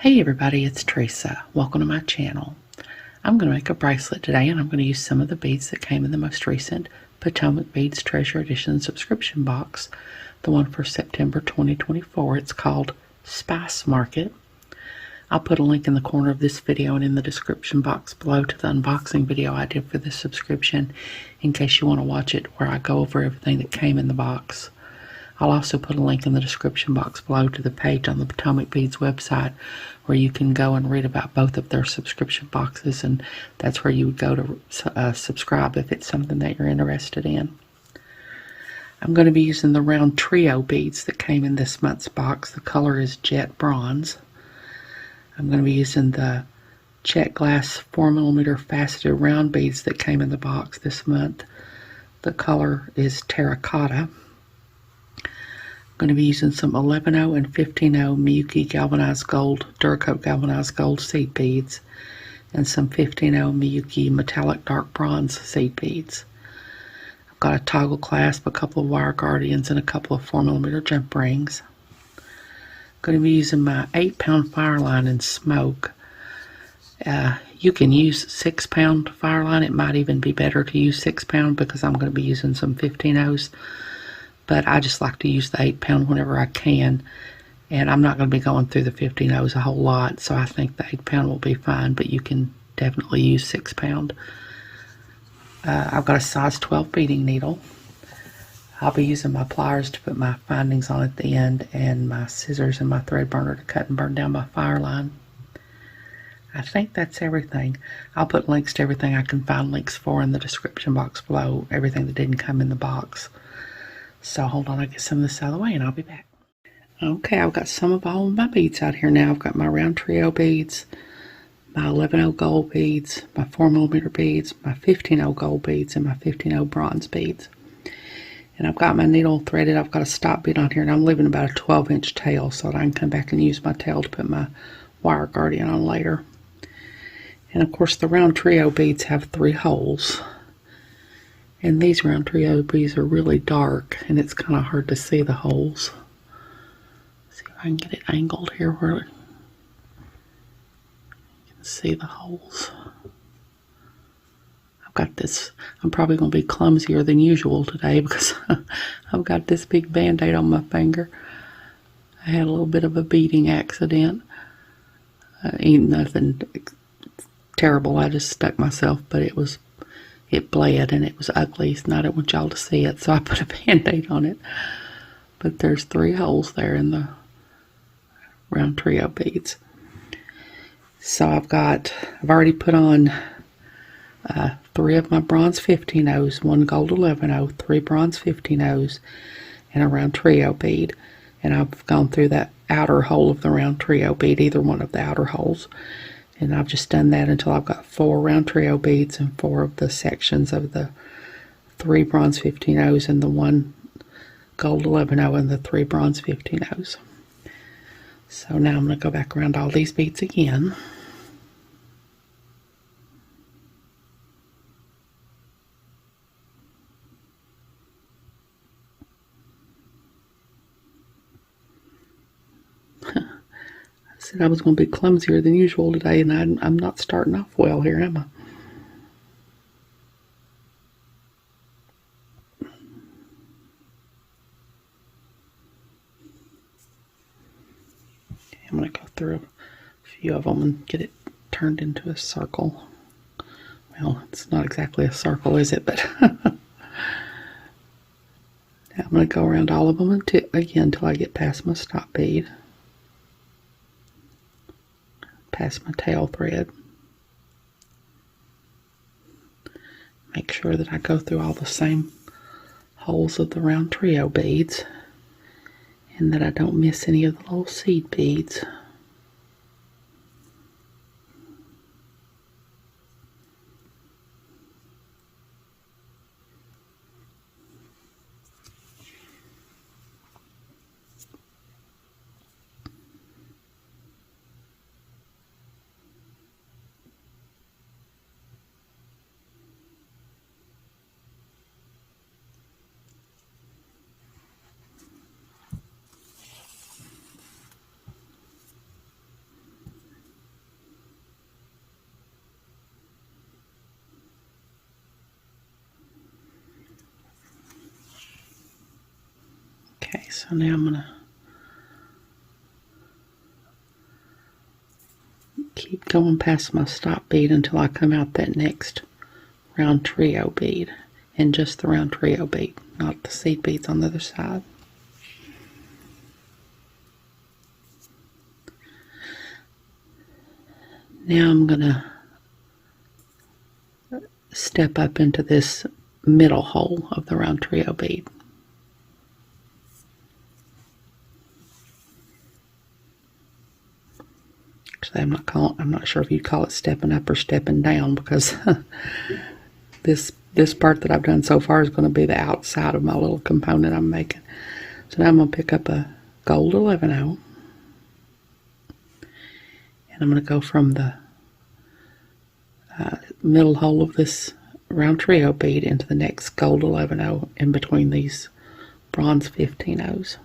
Hey everybody, it's Teresa. Welcome to my channel. I'm going to make a bracelet today, and I'm going to use some of the beads that came in the most recent Potomac Beads Treasure Edition subscription box, the one for September 2024. It's called Spice Market. I'll put a link in the corner of this video and in the description box below to the unboxing video I did for this subscription in case you want to watch it, where I go over everything that came in the box. I'll also put a link in the description box below to the page on the Potomac Beads website where you can go and read about both of their subscription boxes, and that's where you would go to subscribe if it's something that you're interested in. I'm going to be using the RoundTrio beads that came in this month's box. The color is Jet Bronze. I'm going to be using the check glass 4mm faceted round beads that came in the box this month. The color is Terracotta. I'm going to be using some 11/0 and 15/0 Miyuki galvanized gold, Duracoat galvanized gold seed beads, and some 15/0 Miyuki metallic dark bronze seed beads. I've got a toggle clasp, a couple of wire guardians, and a couple of 4mm jump rings. I'm going to be using my 8-pound fire line in smoke. You can use 6-pound fire line. It might even be better to use 6-pound because I'm going to be using some 15/0s. But I just like to use the 8-pound whenever I can, and I'm not going to be going through the 15/0s a whole lot, so I think the 8-pound will be fine, but you can definitely use 6-pound. I've got a size 12 beading needle. I'll be using my pliers to put my findings on at the end, and my scissors and my thread burner to cut and burn down my fire line. I think that's everything. I'll put links to everything I can find links for in the description box below, everything that didn't come in the box. So hold on, I'll get some of this out of the way and I'll be back. Okay, I've got some of all of my beads out here now. I've got my RoundTrio beads, my 11/0 gold beads, my 4mm beads, my 15/0 gold beads, and my 15/0 bronze beads. And I've got my needle threaded. I've got a stop bead on here, and I'm leaving about a 12-inch tail so that I can come back and use my tail to put my wire guardian on later. And of course, the RoundTrio beads have 3 holes. And these RoundTrio beads are really dark, and it's kind of hard to see the holes. Let's see if I can get it angled here where you can see the holes. I've got this, I'm probably going to be clumsier than usual today because I've got this big band-aid on my finger. I had a little bit of a beading accident. Ain't nothing terrible, I just stuck myself, but it bled and it was ugly, and I didn't want y'all to see it, so I put a band-aid on it. But there's 3 holes there in the RoundTrio beads. So I've already put on 3 of my bronze 15/0s, 1 gold 11/0, 3 bronze 15/0s, and a RoundTrio bead. And I've gone through that outer hole of the RoundTrio bead, either one of the outer holes. And I've just done that until I've got 4 RoundTrio beads and 4 of the sections of the 3 bronze 15/0s and the 1 gold 11/0 and the 3 bronze 15/0s. So now I'm going to go back around all these beads again. I said I was going to be clumsier than usual today, and I'm not starting off well here, am I? Okay, I'm going to go through a few of them and get it turned into a circle. Well, it's not exactly a circle, is it? But now I'm going to go around all of them again until I get past my stop bead. Past my tail thread. Make sure that I go through all the same holes of the RoundTrio beads and that I don't miss any of the little seed beads. So now I'm going to keep going past my stop bead until I come out that next round trio bead, and just the round trio bead, not the seed beads on the other side. Now I'm going to step up into this middle hole of the round trio bead. Actually, I'm not sure if you call it stepping up or stepping down, because this part that I've done so far is going to be the outside of my little component I'm making. So now I'm going to pick up a gold 11-0, and I'm going to go from the middle hole of this round trio bead into the next gold 11-0 in between these bronze 15-0s.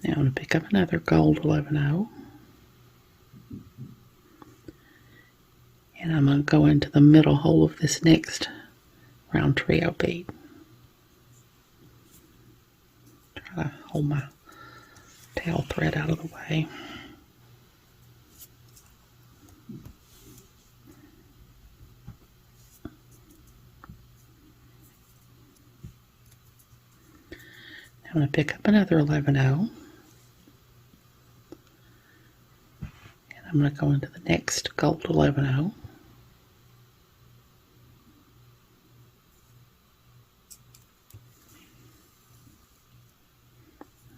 Now I'm going to pick up another gold 11-0, and I'm going to go into the middle hole of this next round trio bead. Try to hold my tail thread out of the way. Now I'm going to pick up another 11-0. I'm going to go into the next gold 11-0.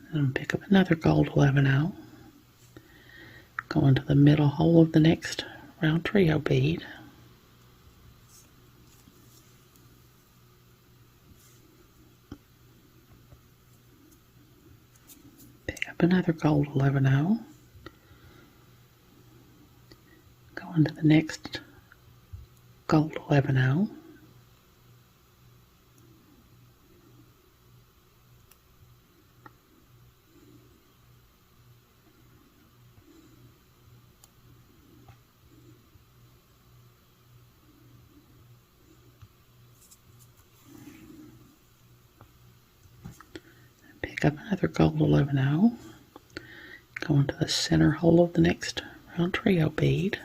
I'm going to pick up another gold 11-0. Go into the middle hole of the next round trio bead. Pick up another gold 11-0. Into the next gold 11-0. Pick up another gold 11-0. Go into the center hole of the next round trio bead.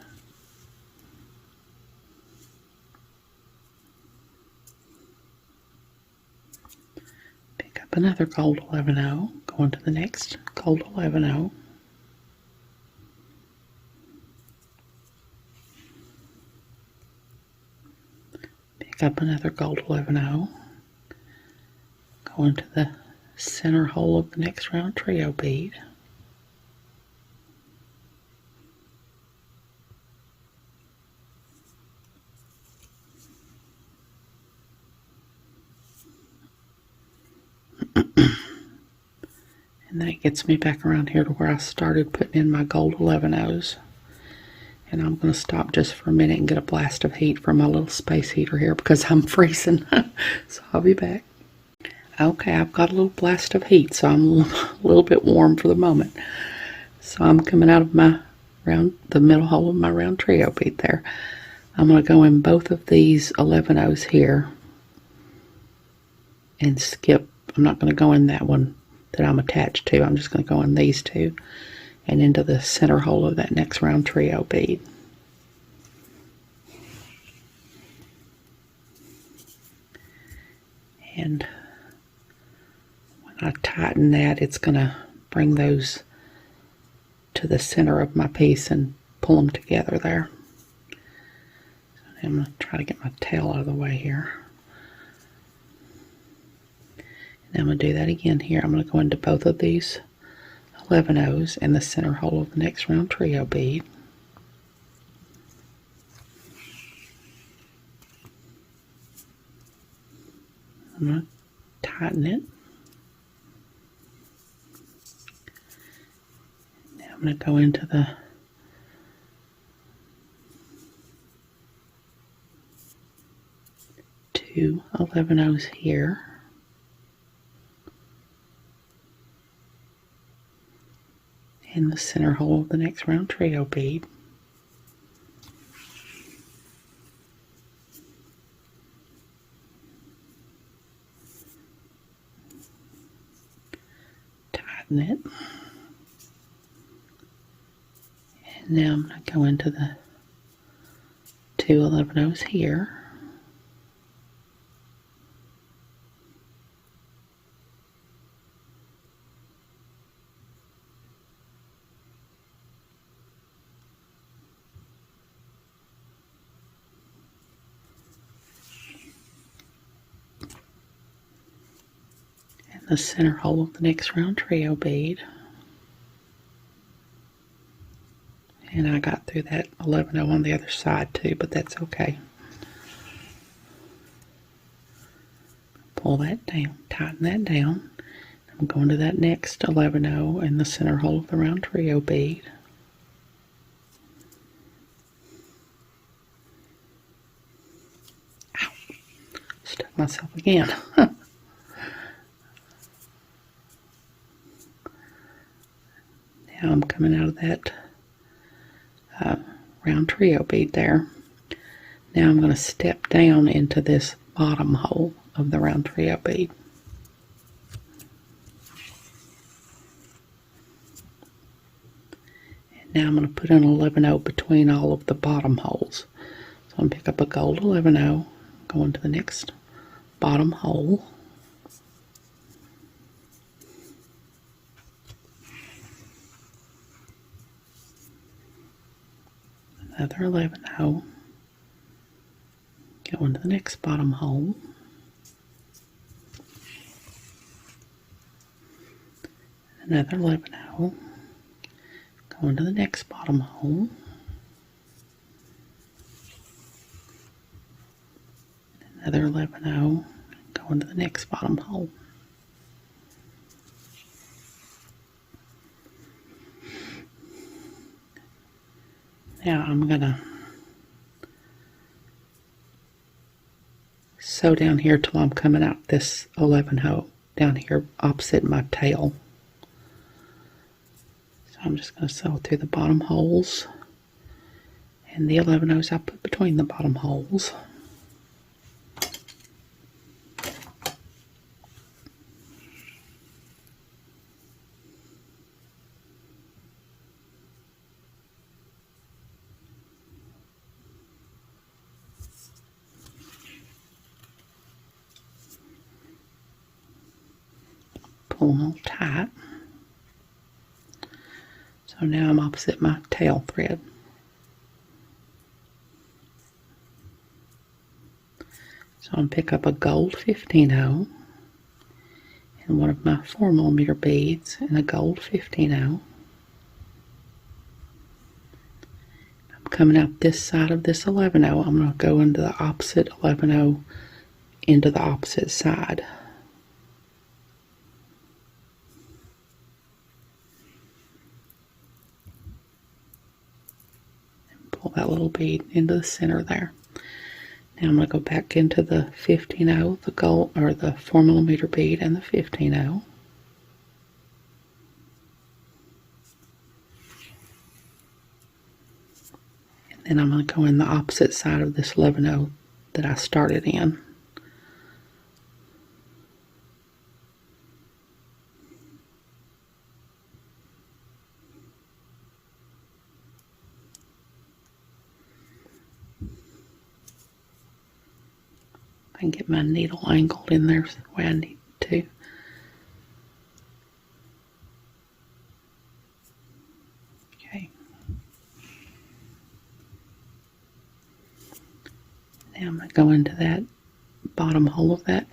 Another gold 11-0, go into the next gold 11-0. Pick up another gold 11-0, go into the center hole of the next round trio bead. And that gets me back around here to where I started putting in my gold 11-0s. And I'm going to stop just for a minute and get a blast of heat from my little space heater here because I'm freezing. So I'll be back. Okay, I've got a little blast of heat, so I'm a little bit warm for the moment. So I'm coming out of the middle hole of my round trio bead there. I'm going to go in both of these 11-0s here and skip. I'm not going to go in that one that I'm attached to. I'm just going to go in these two and into the center hole of that next round trio bead. And when I tighten that, it's going to bring those to the center of my piece and pull them together there. So I'm going to try to get my tail out of the way here. And I'm going to do that again here. I'm going to go into both of these 11-0s in the center hole of the next round trio bead. I'm going to tighten it. Now I'm going to go into the two 11-0s here. in the center hole of the next round trio bead. Tighten it. And now I'm going to go into the 2 11-ohs here. The center hole of the next round trio bead, and I got through that 11-oh on the other side too, but that's okay. Pull that down, tighten that down. I'm going to that next 11-oh in the center hole of the round trio bead. Ow! Stuck myself again. Now I'm coming out of that round trio bead there. Now I'm going to step down into this bottom hole of the round trio bead. And now I'm going to put an 11-oh between all of the bottom holes. So I'm going to pick up a gold 11-oh, go into the next bottom hole. Another 11-oh, go into the next bottom hole, another 11-oh, go into the next bottom hole, another 11-oh, go into the next bottom hole. Now I'm going to sew down here till I'm coming out this 11-oh down here opposite my tail. So I'm just going to sew through the bottom holes and the 11-ohs I put between the bottom holes. Pull them all tight. So now I'm opposite my tail thread. So I'm going to pick up a gold 15-oh and one of my 4mm beads and a gold 15-oh. I'm coming out this side of this 11-oh. I'm going to go into the opposite 11-oh into the opposite side. Pull that little bead into the center there. Now I'm going to go back into the 15-oh, the gold or the 4mm bead and the 15-oh. And then I'm going to go in the opposite side of this 11-oh that I started in. I can get my needle angled in there the way I need to. Okay. Now I'm going to go into that bottom hole of that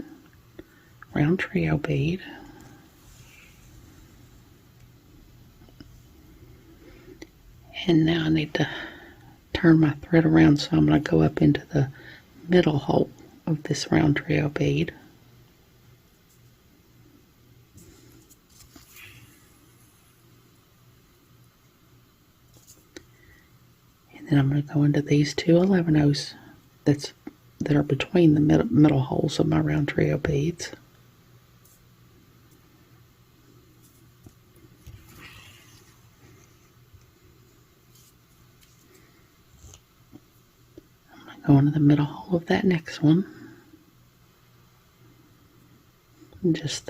round trio bead. And now I need to turn my thread around, so I'm going to go up into the middle hole of this round trio bead. And then I'm going to go into these 2 11-ohs that are between the middle holes of my round trio beads. Go into the middle hole of that next one. And just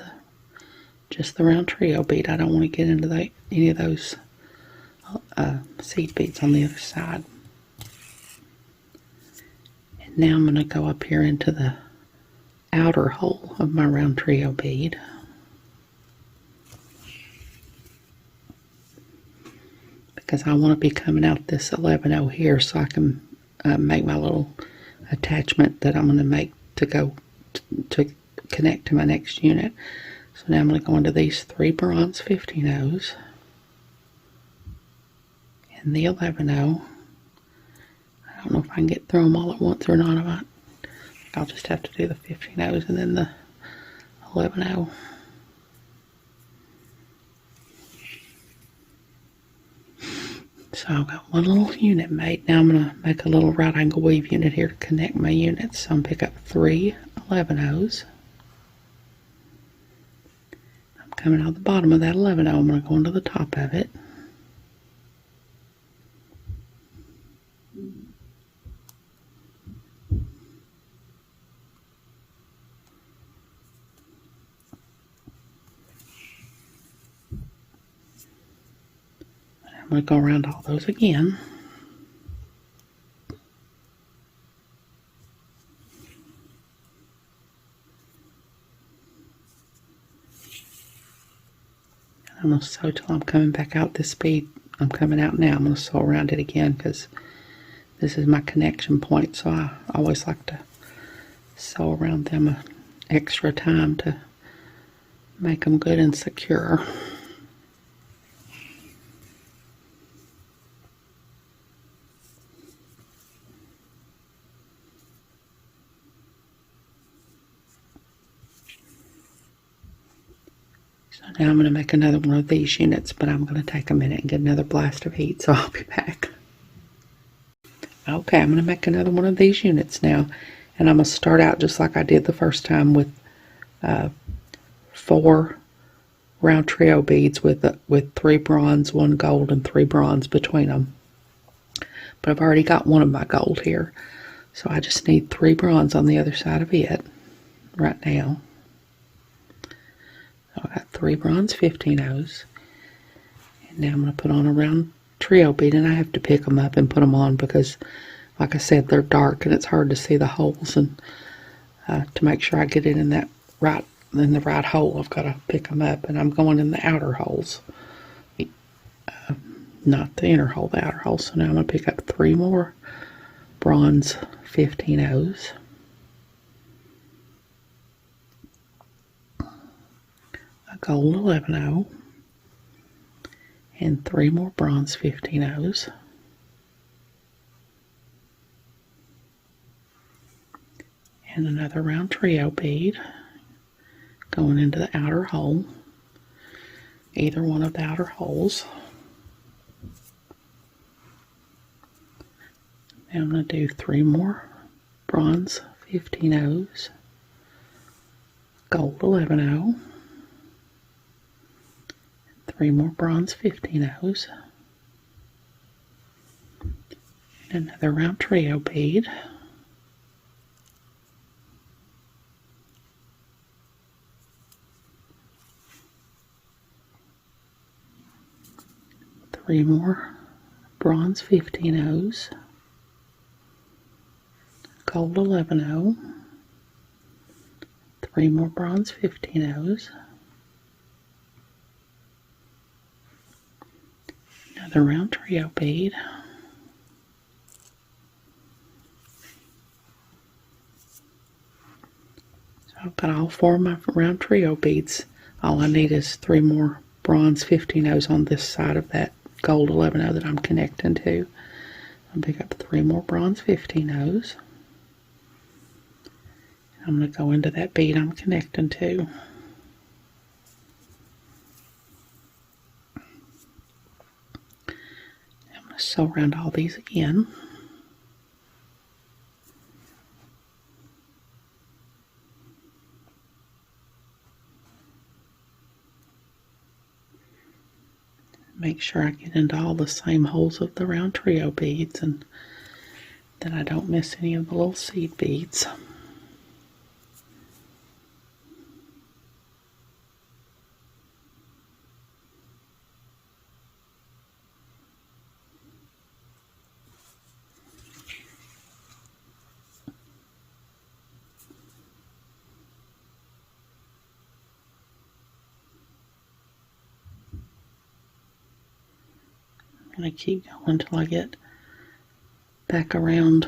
the round trio bead. I don't want to get into any of those seed beads on the other side. And now I'm going to go up here into the outer hole of my round trio bead. Because I want to be coming out this 11-0 here so I can make my little attachment that I'm going to make to go to connect to my next unit. So now I'm going to go into these 3 bronze 15-0s and the 11-0. I don't know if I can get through them all at once or not. I'll just have to do the 15-0s and then the 11-0. So I've got one little unit made. Now I'm going to make a little right angle weave unit here to connect my units. So I'm going to pick up 3 11-0s. I'm coming out the bottom of that 11-0. I'm going to go into the top of it. I'm going to go around all those again. I'm going to sew till I'm coming back out this bead. I'm coming out now. I'm going to sew around it again because this is my connection point. So I always like to sew around them an extra time to make them good and secure. So now I'm going to make another one of these units, but I'm going to take a minute and get another blast of heat, so I'll be back. Okay, I'm going to make another one of these units now, and I'm going to start out just like I did the first time with 4 round trio beads with 3 bronze, 1 gold, and 3 bronze between them. But I've already got one of my gold here, so I just need 3 bronze on the other side of it right now. So I got 3 bronze 15-0s, and now I'm going to put on a round trio bead, and I have to pick them up and put them on because, like I said, they're dark and it's hard to see the holes, and to make sure I get it in the right hole, I've got to pick them up, and I'm going in the outer holes, not the inner hole, the outer hole. So now I'm going to pick up 3 more bronze 15-0s. A gold 11-0 and 3 more bronze 15-0s, and another round trio bead going into the outer hole, either one of the outer holes. Now I'm going to do 3 more bronze 15-0s, gold 11-0, 3 more bronze 15-0s, and another round trio bead, three more bronze 15-0s, gold 11-0, 3 more bronze 15-0s, another round trio bead, so I've got all 4 of my round trio beads. All I need is 3 more bronze 15-0s on this side of that gold 11-0 that I'm connecting to. I'll pick up 3 more bronze 15-0s. I'm going to go into that bead I'm connecting to. I'm going to sew around all these again. Make sure I get into all the same holes of the round trio beads, and that I don't miss any of the little seed beads. I'm going to keep going until I get back around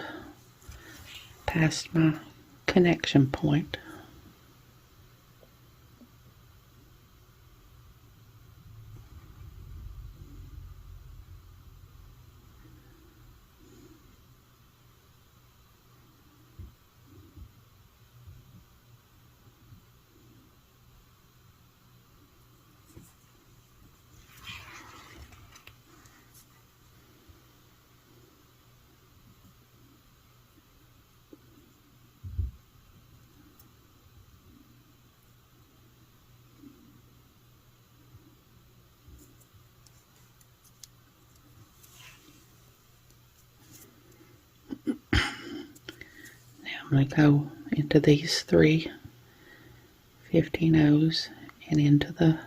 past my connection point. I'm going to go into these 3 15-0s and into the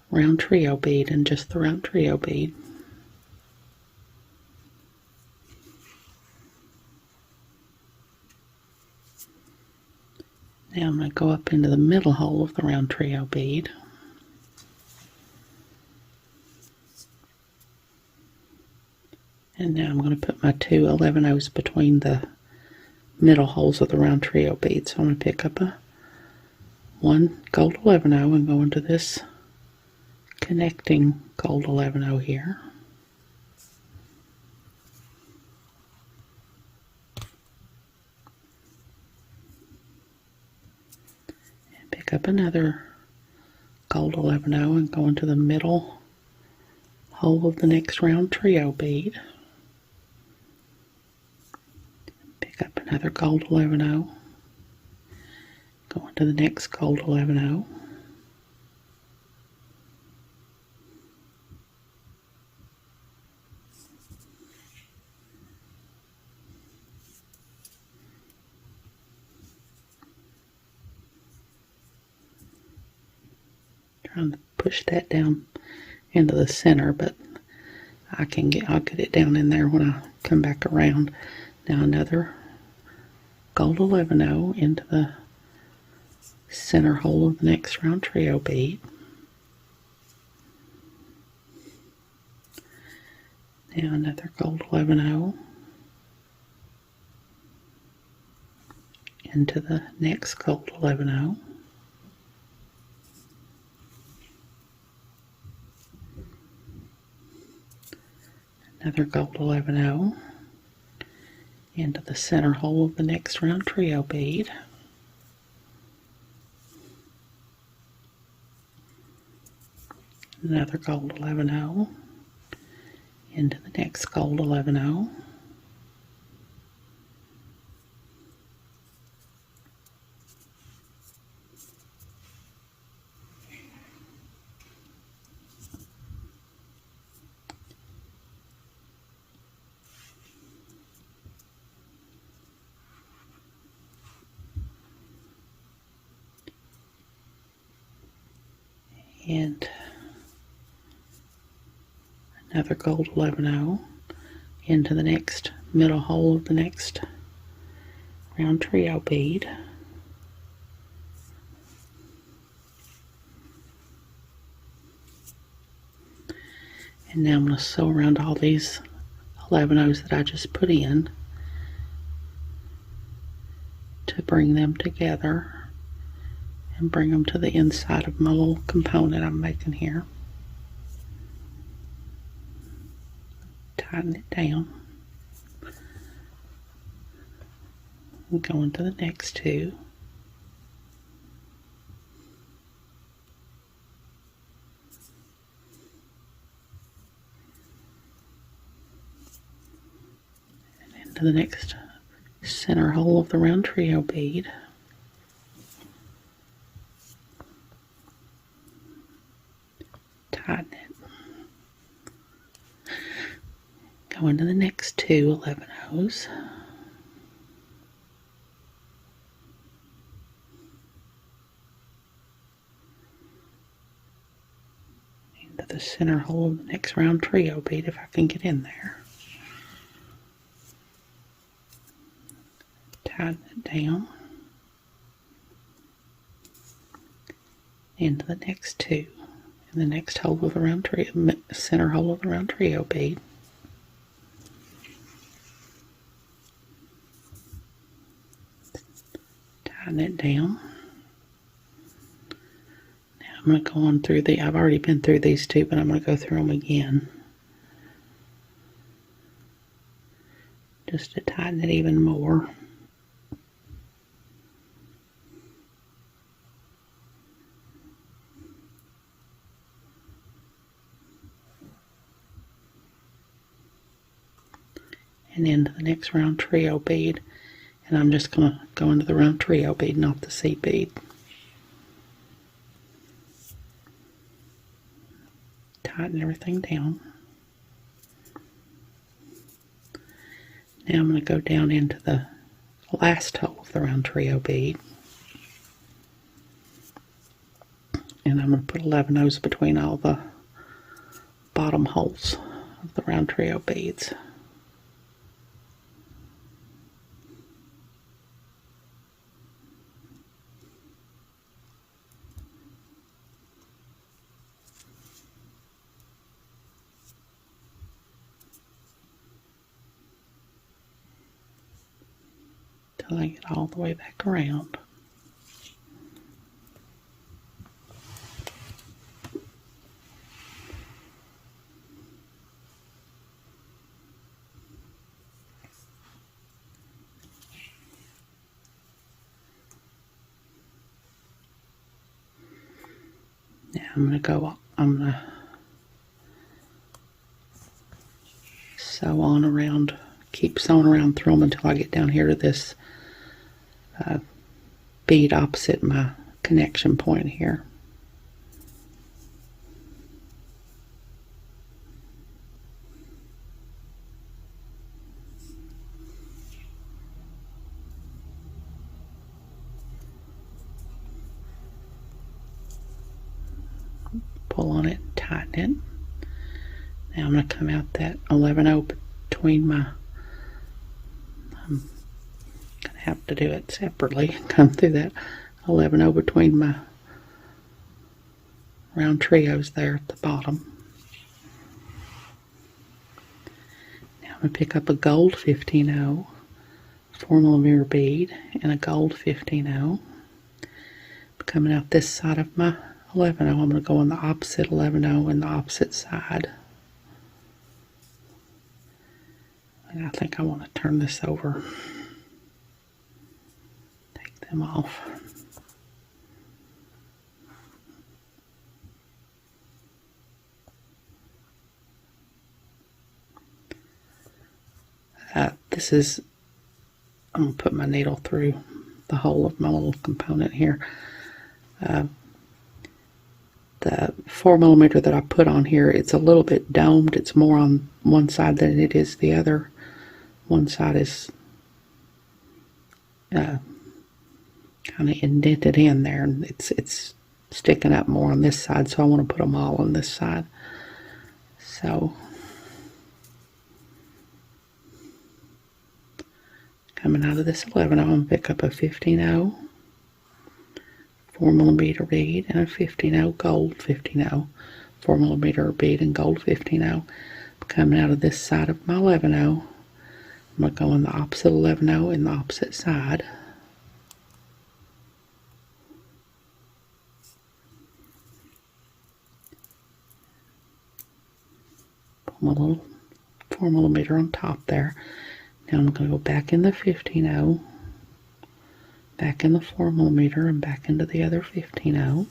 round trio bead, and just the round trio bead. Now I'm going to go up into the middle hole of the round trio bead. And now I'm going to put my 2 11-0s between the middle holes of the round trio bead. So I'm going to pick up a 1 gold 11-0 and go into this connecting gold 11-0 here. And pick up another gold 11-0 and go into the middle hole of the next round trio bead. Pick up another gold 11-0. Go into the next gold 11-0. Trying to push that down into the center, but I'll get it down in there when I come back around. Now another gold 11-0 into the center hole of the next round trio bead. Now another gold 11-0 into the next gold 11-0. Another gold 11-0 into the center hole of the next round trio bead. Another gold 11-0 into the next gold 11-0. And another gold 11-0 into the next middle hole of the next round trio bead. And now I'm going to sew around all these 11-0s that I just put in to bring them together and bring them to the inside of my little component I'm making here. Tighten it down. And go into the next 2. And into the next center hole of the round trio bead. Tighten it. Go go into the next two 11 O's. Into the center hole of the next round trio bead if I can get in there. Tighten it down. Into the next two. In the next hole of the round trio, center hole of the round trio bead. Tighten it down. Now I'm going to go on through I've already been through these two, but I'm going to go through them again. Just to tighten it even more. And into the next round trio bead, and I'm just going to go into the round trio bead, not the C bead. Tighten everything down. Now I'm going to go down into the last hole of the round trio bead, and I'm going to put 11 O's between all the bottom holes of the round trio beads. Till I get all the way back around. Now I'm going to sew on around, keep sewing around through them until I get down here to this bead opposite my connection point here. Pull on it, tighten it. Now I'm going to come out that 11 O between my, I'm going to have to do it separately, come through that 11 O between my round trios there at the bottom. Now I'm going to pick up a gold 15-0 4mm bead and a gold 15-0. Coming out this side of my 11-0, I'm going to go on the opposite 11-0 and the opposite side. And I think I want to turn this over. Take them off. I'm going to put my needle through the hole of my little component here. The 4mm that I put on here, it's a little bit domed. It's more on one side than it is the other. One side is kind of indented in there, and it's sticking up more on this side, so I want to put them all on this side. So coming out of this 11, I'm going to pick up a 15-0 4mm bead and a 15-0 gold 15-0 4mm bead and gold 15-0. Coming out of this side of my 11-0, I'm going to go in the opposite 11-0 in the opposite side. Put my little 4mm on top there. Now I'm going to go back in the 15-0, back in the 4mm, and back into the other 15-0.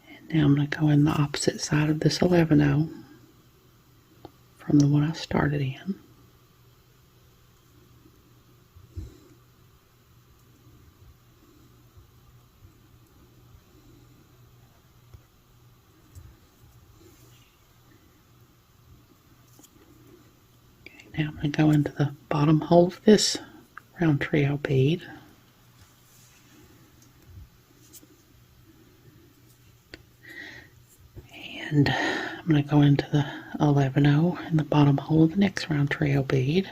And now I'm going to go in the opposite side of this 11-0 from the one I started in. Now I'm going to go into the bottom hole of this round trio bead. And I'm going to go into the 11-0 in the bottom hole of the next round trio bead.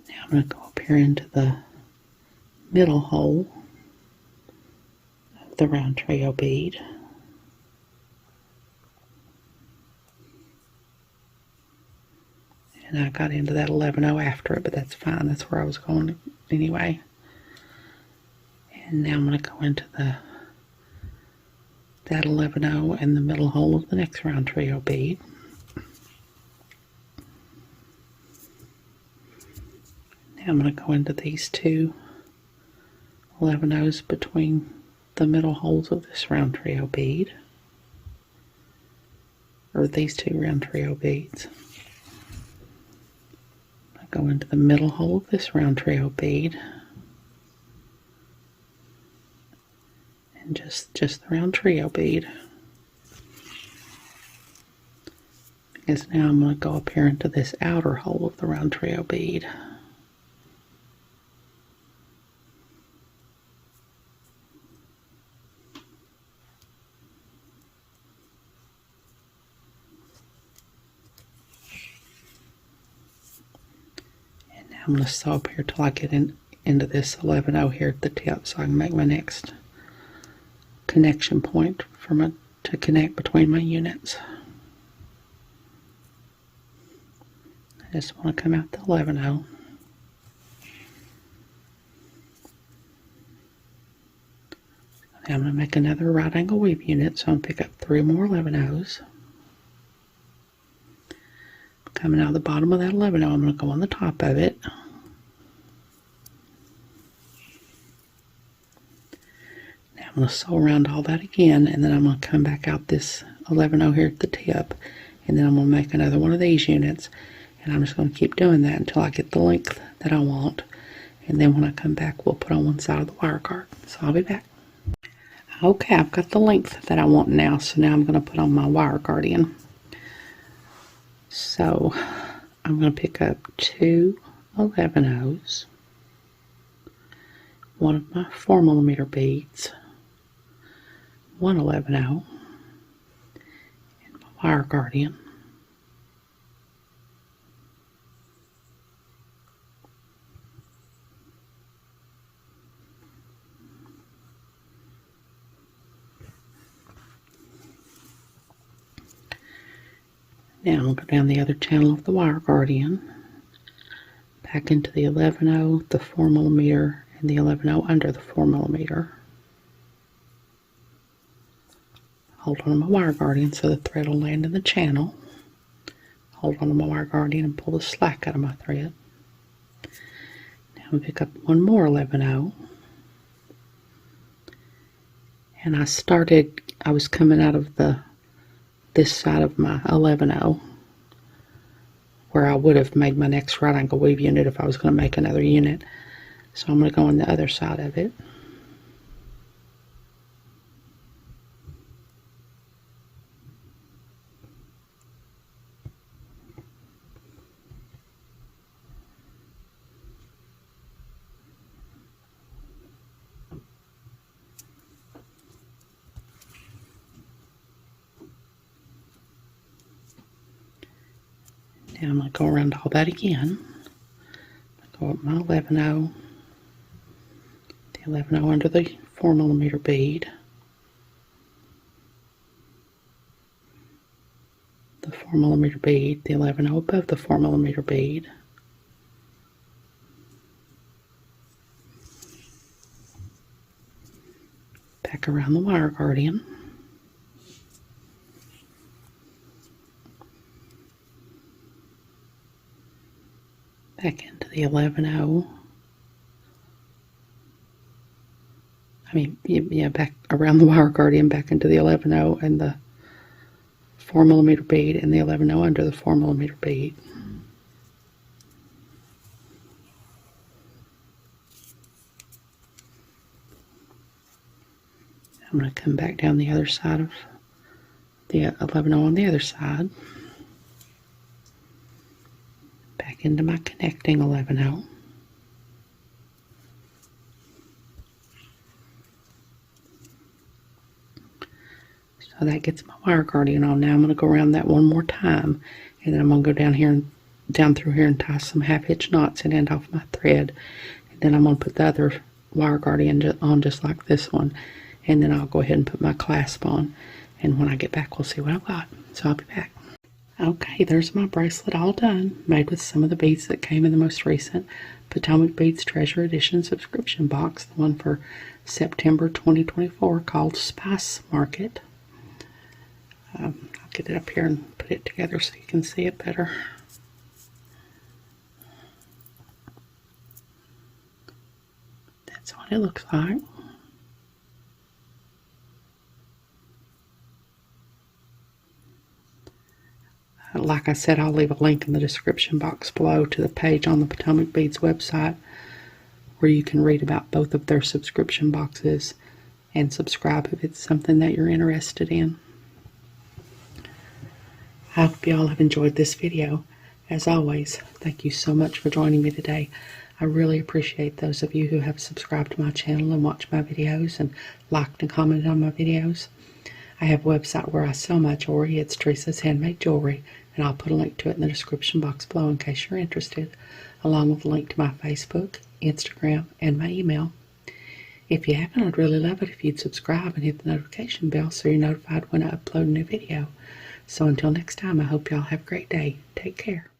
Now I'm going to go up here into the middle hole of the round trio bead. And I got into that 11-0 after it, but that's fine. That's where I was going anyway. And now I'm going to go into that 11-0 in the middle hole of the next round trio bead. Now I'm going to go into these two 11-0s between the middle holes of this round trio bead, or these two round trio beads. I go into the middle hole of this round trio bead, and just the round trio bead. Because now I'm going to go up here into this outer hole of the round trio bead. I'm going to sew up here till I get into this 11-0 here at the tip, so I can make my next connection point to connect between my units. I just want to come out the 11-0. Now I'm going to make another right angle weave unit, so I'm going to pick up 3 more 11-0s. Coming out of the bottom of that 11-0, I'm going to go on the top of it. Now I'm going to sew around all that again, and then I'm going to come back out this 11-0 here at the tip, and then I'm going to make another one of these units, and I'm just going to keep doing that until I get the length that I want, and then when I come back we'll put on one side of the wire card. So I'll be back. Okay, I've got the length that I want now, so now I'm going to put on my wire guardian. So I'm going to pick up 2 11-0s, one of my 4mm beads, 1 11-0, and my wire guardian. Now I'm going to go down the other channel of the wire guardian, back into the 11-0, the 4mm, and the 11-0 under the 4mm. Hold on to my wire guardian so the thread will land in the channel. Hold on to my wire guardian and pull the slack out of my thread. Now I'm going to pick up 1 more 11-0. And I was coming out of this side of my 11-0, where I would have made my next right angle weave unit if I was going to make another unit. So I'm going to go on the other side of it. Now I'm going to go around all that again. Go up my 11-0, the 11-0 under the 4mm bead, the 4mm bead, the 11-0 above the 4mm bead, back around the wire guardian, back into the 11-0. Back around the wire guardian, back into the 11-0 and the 4mm bead, and the 11-0 under the 4mm bead. I'm going to come back down the other side of the 11 on the other side. Back into my connecting 11 So that gets my wire guardian on. Now I'm going to go around that one more time, and then I'm going to go down here and down through here and tie some half-hitch knots and end off my thread. And then I'm going to put the other wire guardian on just like this one, and then I'll go ahead and put my clasp on. And when I get back, we'll see what I've got. So I'll be back. Okay, there's my bracelet all done, made with some of the beads that came in the most recent Potomac Beads Treasure Edition subscription box, the one for September 2024, called Spice Market. I'll get it up here and put it together so you can see it better. That's what it looks like. Like I said, I'll leave a link in the description box below to the page on the Potomac Beads website where you can read about both of their subscription boxes and subscribe if it's something that you're interested in. I hope you all have enjoyed this video. As always, thank you so much for joining me today. I really appreciate those of you who have subscribed to my channel and watched my videos and liked and commented on my videos. I have a website where I sell my jewelry. It's Teresa's Handmade Jewelry, and I'll put a link to it in the description box below in case you're interested, along with a link to my Facebook, Instagram, and my email. If you haven't, I'd really love it if you'd subscribe and hit the notification bell so you're notified when I upload a new video. So until next time, I hope y'all have a great day. Take care.